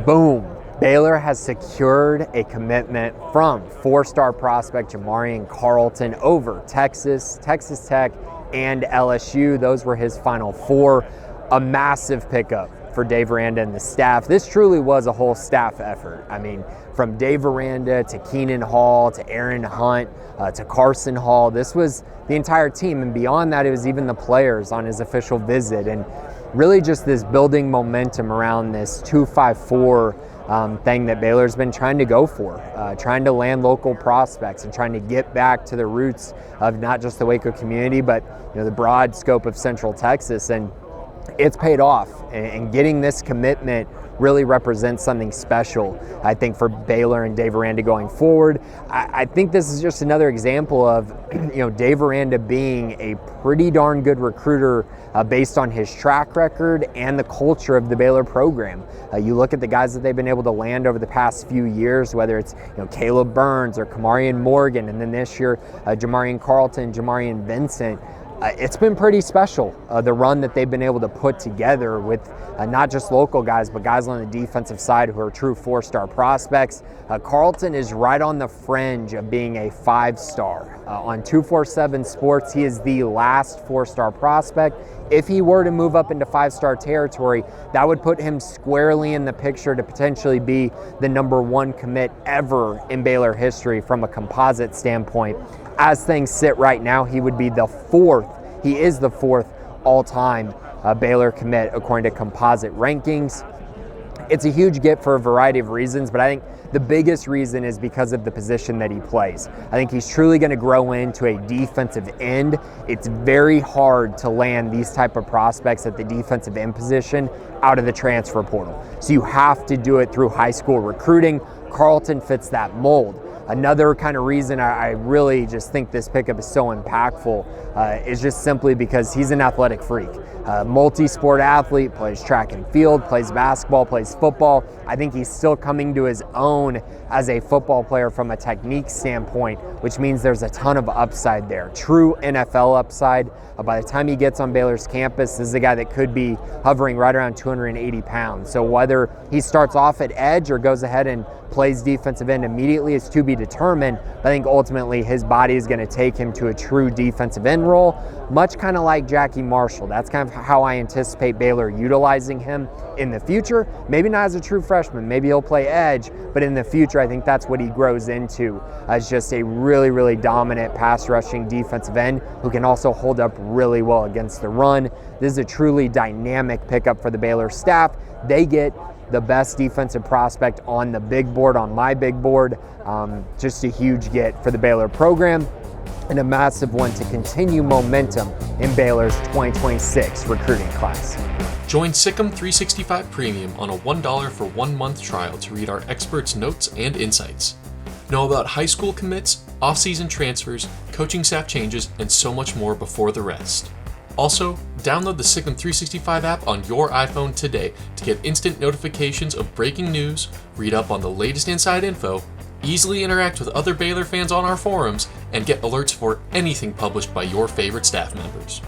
Boom. Baylor has secured a commitment from four-star prospect Jamarion Carlton over Texas, Texas Tech, and LSU. Those were his final four. A massive pickup for Dave Aranda and the staff. This truly was a whole staff effort. I mean, from Dave Aranda to Keenan Hall to Aaron Hunt to Carson Hall, this was the entire team. And beyond that, it was even the players on his official visit. And really just this building momentum around this 254 thing that Baylor's been trying to go for, trying to land local prospects and trying to get back to the roots of not just the Waco community, but the broad scope of Central Texas. And it's paid off, and getting this commitment really represents something special, I think, for Baylor and Dave Aranda going forward. I think this is just another example of Dave Aranda being a pretty darn good recruiter based on his track record and the culture of the Baylor program. You look at the guys that they've been able to land over the past few years, whether it's Caleb Burns or Tyrone Morgan, and then this year Jamarion Carlton, Jamarion Vincent. It's been pretty special, the run that they've been able to put together with not just local guys, but guys on the defensive side who are true four-star prospects. Carlton is right on the fringe of being a five-star. On 247 Sports, he is the last four-star prospect. If he were to move up into five-star territory, that would put him squarely in the picture to potentially be the number one commit ever in Baylor history from a composite standpoint. As things sit right now, he would be the fourth. He is the fourth all-time Baylor commit according to composite rankings. It's a huge get for a variety of reasons, but I think the biggest reason is because of the position that he plays. I think he's truly going to grow into a defensive end. It's very hard to land these type of prospects at the defensive end position out of the transfer portal. So you have to do it through high school recruiting. Carlton fits that mold. Another kind of reason I really just think this pickup is so impactful is just simply because he's an athletic freak. Multi-sport athlete, plays track and field, plays basketball, plays football. I think he's still coming to his own as a football player from a technique standpoint, which means there's a ton of upside there. True NFL upside. By the time he gets on Baylor's campus, this is a guy that could be hovering right around 280 pounds. So whether he starts off at edge or goes ahead and plays defensive end immediately is to be determined. I think ultimately his body is going to take him to a true defensive end role, much kind of like Jackie Marshall. That's kind of how I anticipate Baylor utilizing him in the future. Maybe not as a true freshman, maybe he'll play edge, but in the future I think that's what he grows into, as just a really, really dominant pass rushing defensive end who can also hold up really well against the run. This is a truly dynamic pickup for the Baylor staff. They get the best defensive prospect on the big board, on my big board. Just a huge get for the Baylor program and a massive one to continue momentum in Baylor's 2026 recruiting class. Join Sikkim 365 Premium on a $1 for 1 month trial to read our experts' notes and insights. Know about high school commits, off-season transfers, coaching staff changes, and so much more before the rest. Also, download the Sikkim 365 app on your iPhone today to get instant notifications of breaking news, read up on the latest inside info, easily interact with other Baylor fans on our forums, and get alerts for anything published by your favorite staff members.